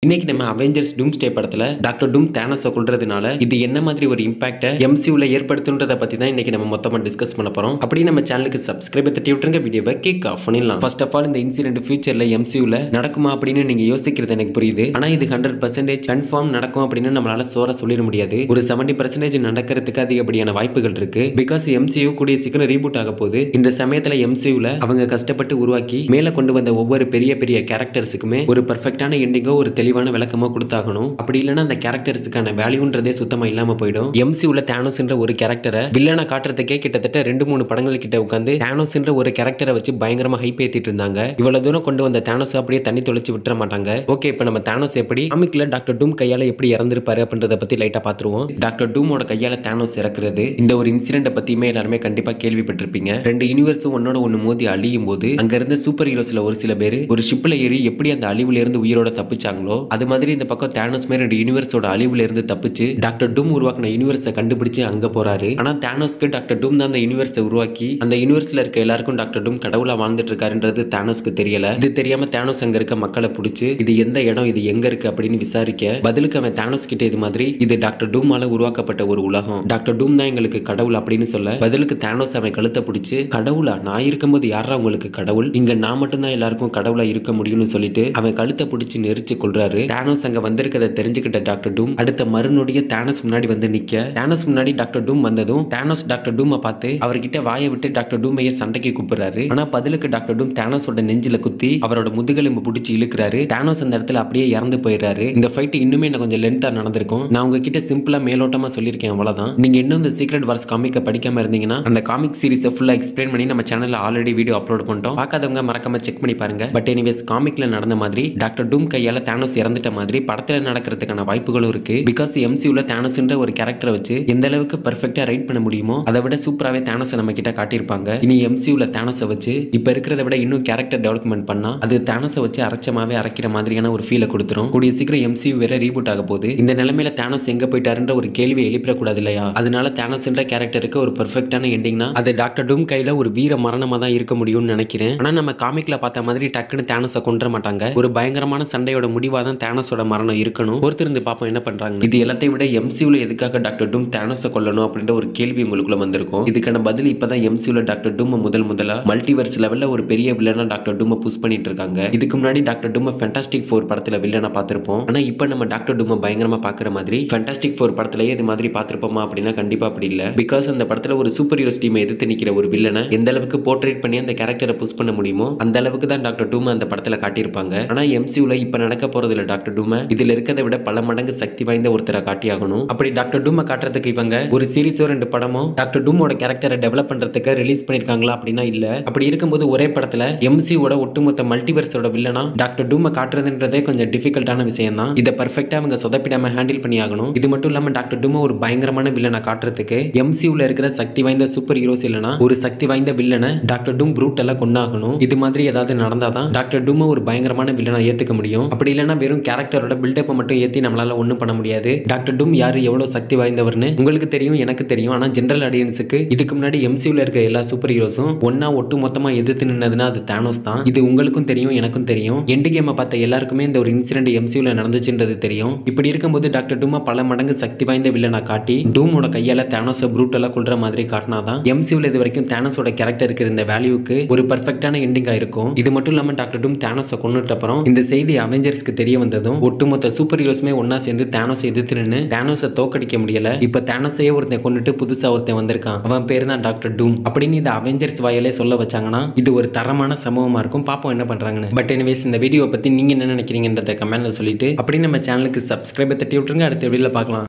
இன்னைக்கு நம்ம அவெஞ்சர்ஸ் டூம்ஸ்டே படத்துல டாக்டர் டூம் தானோஸை கொல்றதுனால இது என்ன மாதிரி ஒரு இம்பாக்ட்டை எம்சியூல ஏற்படுத்துன்றத பத்தி தான் இன்னைக்கு நம்ம மொத்தமா டிஸ்கஸ் பண்ண போறோம். அப்படி நம்ம சேனலுக்கு சப்ஸ்கிரைப் தட்டி விட்டுருங்க, வீடியோவை கிக் ஆஃப் பண்ணிடலாம். ஃபர்ஸ்ட் ஆஃப் ஆல் இந்த இன்சிடென்ட் ஃபியூச்சர்ல எம்சியூல நடக்குமா அப்படின்னு நீங்க யோசிக்கிறது எனக்கு புரியுது. ஆனா இது 100% கன்ஃபார்ம் நடக்கும் அப்படின்னு நம்மளால சோரா சொல்லிட முடியாது. ஒரு 70% நடக்கிறதுக்கு அதிகப்படியான வாய்ப்புகள் இருக்கு. பிகாஸ் எம்சியூ கூடிய சீக்கிரம் ரீபூட் ஆக போகுது. இந்த சமயத்துல எம்சியூல அவங்க கஷ்டப்பட்டு உருவாக்கி மேல கொண்டு வந்த ஒவ்வொரு பெரிய பெரிய கேரக்டர்ஸுக்குமே ஒரு பெர்ஃபெக்டான எண்டிங்கோ ஒரு தெளிவான விளக்கமா கொடுத்தாகணும். அப்படி இல்லைன்னா அந்த கேரக்டர்ஸுக்கான வேல்யூன்றதே சுத்தமா இல்லாம போயிடும். எம்சியூல தானோஸ்ன்ற ஒரு கேரக்டரை வில்லனை காட்டுறதுக்கே கிட்டத்தட்ட 2-3 படங்கள் கிட்ட உட்காந்து தானோஸ்ன்ற ஒரு கேரக்டரை வச்சு பயங்கரமா ஹைப் ஏத்திட்டு இருந்தாங்க. இவ்வளவு தூரம் கொண்டு வந்த தானோஸ் அப்படியே தண்ணி தொலைச்சு விட்டுற மாட்டாங்க. ஓகே, இப்போ நம்ம தானோஸ் எப்படி காமிக்ல டாக்டர் டூம் கையால எப்படி இறந்திருப்பாரு அப்படின்றத பத்தி லைட்டா பாத்துருவோம். டாக்டர் டூமோட கையால தானோஸ் இறக்குறது இந்த ஒரு இன்சிடென்ட் பத்தியுமே எல்லாருமே கண்டிப்பா கேள்விப்பட்டிருப்பீங்க. 2 யூனிவர்ஸும் ஒன்னோட ஒன்னு மோதி அழியும் போது அங்க இருந்த சூப்பர் ஹீரோஸ்ல ஒரு சில பேர் ஒரு ஷிப்ல ஏறி எப்படி அந்த அழிவுல இருந்து உயிரோட தப்பிச்சாங்களோ அது மாதிரி இந்த பக்கம் தானோஸ் மேல 2 யூனிவர்ஸோட அழிவுல இருந்து தப்பிச்சு டாக்டர் டூம் உருவாக்கின யூனிவர்ஸை கண்டுபிடிச்சு அங்க போறாரு. ஆனா தானோஸ்க்கு டாக்டர் டூம் தான் அந்த யூனிவர்ஸை உருவாக்கி அந்த யூனிவர்ஸ்ல இருக்க எல்லாருக்கும் டாக்டர் டூம் கடவுளா வாழ்ந்துட்டு இருக்காருன்றது தானோஸ்க்கு தெரியல. இது தெரியாம தானோஸ் அங்க இருக்க மக்களை பிடிச்சு இது எந்த இடம், இது எங்க இருக்கு அப்படின்னு விசாரிக்க பதிலுக்கு அவன் தானோஸ் கிட்ட இது மாதிரி இது டாக்டர் டூமால உருவாக்கப்பட்ட ஒரு உலகம், டாக்டர் டூம் தான் எங்களுக்கு கடவுள் அப்படின்னு சொல்ல பதிலுக்கு தானோஸ் அவன் கழுத்தை பிடிச்சு கடவுளா, நான் இருக்கும்போது யாரா உங்களுக்கு கடவுள், இங்க நான் மட்டும் தான் எல்லாருக்கும் கடவுளா இருக்க முடியும்னு சொல்லிட்டு அவன் கழுத்தை பிடிச்சு நெரிச்சு கொள்றாரு. தானோஸ் அங்க வந்திருக்கத தெரிஞ்சுக்கிட்ட டாக்டர் டூம் அடுத்த மறுநொடிய தானோஸ் முன்னாடி வந்து நிக்க தானோஸ் முன்னாடி டாக்டர் டூம் வந்ததும் தானோஸ் டாக்டர் டூமை பார்த்து அவர்கிட்ட வாயை விட்டு டாக்டர் டூமைய சண்டைக்கு கூப்பிடுறாரு. ஆனா பதிலுக்கு டாக்டர் டூம் தானோஸோட நெஞ்சில குத்தி அவரோட முதுகெலும்பு பிடிச்சி இழுக்கிறாரு. தானோஸ் அந்த இடத்துல அப்படியே இறந்து போயிடுறாரு. இந்த ஃபைட் இன்னுமே எனக்கு கொஞ்சம் லென்த்தா நடந்திருக்கும். நான் உங்ககிட்ட சிம்பிளா மேலோட்டமா சொல்லியிருக்கேன், அவ்வளவுதான். நீங்க இன்னும் இந்த சீக்ரெட் வார்ஸ் காமிக்க படிக்காம இருந்தீங்கன்னா அந்த காமிக் சீரிஸ் ஃபுல்லா எக்ஸ்பிளைன் பண்ணி நம்ம சேனல்ல ஆல்ரெடி வீடியோ அப்லோட் பண்ணிட்டோம். பார்க்காதவங்க மறக்காம செக் பண்ணி பாருங்க. பட் எனிவேஸ் காமிக்ல நடந்த மாதிரி டாக்டர் டூம் கையால தானோஸ் இறந்துட்ட மாதிரி படத்துல நடக்கிறதுக்கான வாய்ப்புகளும் இருக்கு. பிகாஸ் எம்சியூல தானோஸ்ன்ற ஒரு கேரக்டரை வச்சு எந்த அளவுக்கு பெர்ஃபெக்ட்டா ரைட் பண்ண முடியுமோ அதை விட சூப்பராவே தானோஸ் நம்ம கிட்ட காட்டியிருப்பாங்க. இனி எம்சியூல தானோஸை வச்சு இப்ப இருக்கிறத விட இன்னும் கேரக்டர் டெவலப்மெண்ட் பண்ணா அது தானோஸை வச்சு அரைச்சமாவே அரைக்கிற மாதிரியான ஒரு ஃபீலை கொடுத்துரும். கூடிய சீக்கிரம் எம்சியூ வேற ரீபூட் ஆக போகுது. இந்த நிலைமையில தானோஸ் எங்க போயிட்டாருன்ற ஒரு கேள்வியை எழுப்பிடக்கூடாது இல்லையா? அதனால தானோஸ்ன்ற கேரக்டருக்கு ஒரு பெர்ஃபெக்ட்டான எண்டிங்னா அது டாக்டர் டூம் கையில ஒரு வீர மரணமா தான் இருக்க முடியும்னு நினைக்கிறேன். ஆனா நம்ம காமிக்ல பார்த்த மாதிரி டக்குன்னு தானோஸை கொன்ற மாட்டாங்க. ஒரு பயங்கரமான சண்டையோட முடிவா தான் தானோஸோட மரணம் இருக்கணும். பொறுத்திருந்து பாப்போம் என்ன பண்றாங்க. இது எல்லாத்தையும் விட எம்சியூல எதுக்காக டாக்டர் டூம் தானோஸை கொல்லணும் அப்படின்ற ஒரு கேள்வி உங்களுக்குள்ள வந்திருக்கும். இதுக்கான பதில் இப்பதான் எம்சியூல டாக்டர் டூம் முதல்ல மல்டிவர்ஸ் லெவல்ல ஒரு பெரிய வில்லனா டாக்டர் டூம் புஷ் பண்ணிட்டு இருக்காங்க. இதுக்கு முன்னாடி டாக்டர் டூம் ஃபேண்டாஸ்டிக் 4 படத்துல வில்லனா பார்த்திருப்போம். ஆனா இப்போ நம்ம டாக்டர் டூம் பயங்கரமா பாக்குற மாதிரி ஃபேண்டாஸ்டிக் 4 படத்திலேயே இது மாதிரி பார்த்திருப்போமா அப்படின்னா கண்டிப்பா அப்படி இல்ல. பிகாஸ் அந்த படத்துல ஒரு சூப்பர் ஹீரோஸ் டீமை எதிர்த்து நிக்கிற ஒரு வில்லனை எந்த அளவுக்கு போர்ட்ரேட் பண்ணி அந்த கேரக்டரை புஷ் பண்ண முடியுமோ அந்த அளவுக்கு தான் டாக்டர் டூம் அந்த படத்துல காட்டியிருப்பாங்க. ஆனா எம்சியூல இப்ப நடக்க போறது இல்ல டாக்டர் டூம், இதுல இருக்கிறத விட பல மடங்கு சக்தி வாய்ந்த ஒருத்தரை காட்டியாகணும். அப்படி டாக்டர் டூமை காட்டுறதுக்கு இவங்க ஒரு சீரிஸோ 2 படமோ டாக்டர் டூமோட கேரக்டரை டெவலப் பண்றதுக்கு ரிலீஸ் பண்ணிருக்காங்களா அப்படின்னா இல்ல. அப்படி இருக்கும்போது ஒரே படத்துல எம்சியோட ஒட்டுமொத்த மல்டிவர்ஸோட வில்லனா டாக்டர் டூமை காட்டுறதுன்றதே கொஞ்சம் டிஃபிகல்ட்டான விஷயம் தான். இதை பெர்ஃபெக்ட்டா அவங்க சொதப்பிடாம ஹேண்டில் பண்ணி ஆகணும். இது மட்டும் இல்லாம டாக்டர் டூமை ஒரு பயங்கரமான வில்லனா காட்டுறதுக்கு எம்சியூல இருக்கிற சக்தி வாய்ந்த சூப்பர் ஹீரோஸ் இல்லனா ஒரு சக்தி வாய்ந்த வில்லனை டாக்டர் டூம் ப்ரூட்டலா கொண்டாகணும். இது மாதிரி ஏதாவது நடந்தாதான் டாக்டர் டூமை ஒரு பயங்கரமான வில்லனா ஏத்துக்க முடியும். அப்படி இல்லனா வெறும் கேரக்டரோட பில்டப் மட்டும் ஏத்தி நம்மளால ஒண்ணும் பண்ண முடியாது. டாக்டர் டூம் யாரு எவ்வளவு சக்தி வாய்ந்தவர்னு உங்களுக்கு தெரியும், எனக்கு தெரியும். ஆனா ஜெனரல் ஆடியன்ஸுக்கு இதுக்கு முன்னாடி எம்சியூல இருக்க எல்லா சூப்பர் ஹீரோஸும் ஒன்னா ஒட்டு மொத்தமா எதிர்த்து நின்னதுன்னா அது தானோஸ் தான். இது உங்களுக்கும் தெரியும், எனக்கும் தெரியும். எண்ட் கேமை பார்த்த எல்லாருக்குமே இந்த ஒரு இன்சிடென்ட் எம்சியூல நடந்துச்சுன்றது தெரியும். இப்படி இருக்கும்போது டாக்டர் டூமா பல மடங்கு சக்தி வாய்ந்த வில்லனா காட்டி டூமோட கையால தானோஸை ப்ரூட்டலா கொல்ற மாதிரி காட்டினாதான் எம்சியூல இது வரைக்கும் தானோஸோட கேரக்டருக்கு இருந்த வேல்யூக்கு ஒரு பெர்ஃபெக்ட்டான எண்டிங்கா இருக்கும். இது மட்டும் இல்லாம டாக்டர் டூம் தானோஸை கொன்னுட்ட அப்புறம் இந்த செய்தி அவெஞ்சர்ஸ்க்கு தெரிய வந்ததும் ஒட்டுமொத்த சூப்பர் ஹீரோஸ்மே ஒன்னா சேர்ந்து தானோஸை எதிர்த்து நின்னு தானோஸை தோக்கடிக்க முடியல. இப்ப தானோஸையே ஒருத்தன் கொண்டுட்டு புதுசா ஒருத்தன் வந்திருக்கான், அவன் பேர் தான் டாக்டர் டூம் அப்படின்னு இந்த அவெஞ்சர்ஸ் வாயிலே சொல்ல வச்சாங்கன்னா இது ஒரு தரமான சம்பவமா இருக்கும். பாப்போம் என்ன பண்றாங்கன்னு. பட் எனிவேஸ் இந்த வீடியோ பத்தி நீங்க என்ன நினைக்கிறீங்கன்றத கமெண்ட்ல சொல்லிட்டு அப்படி நம்ம சேனலுக்கு சப்ஸ்கிரைப் தட்டி விட்டுருங்க. அடுத்த வீடியோல பார்க்கலாம்.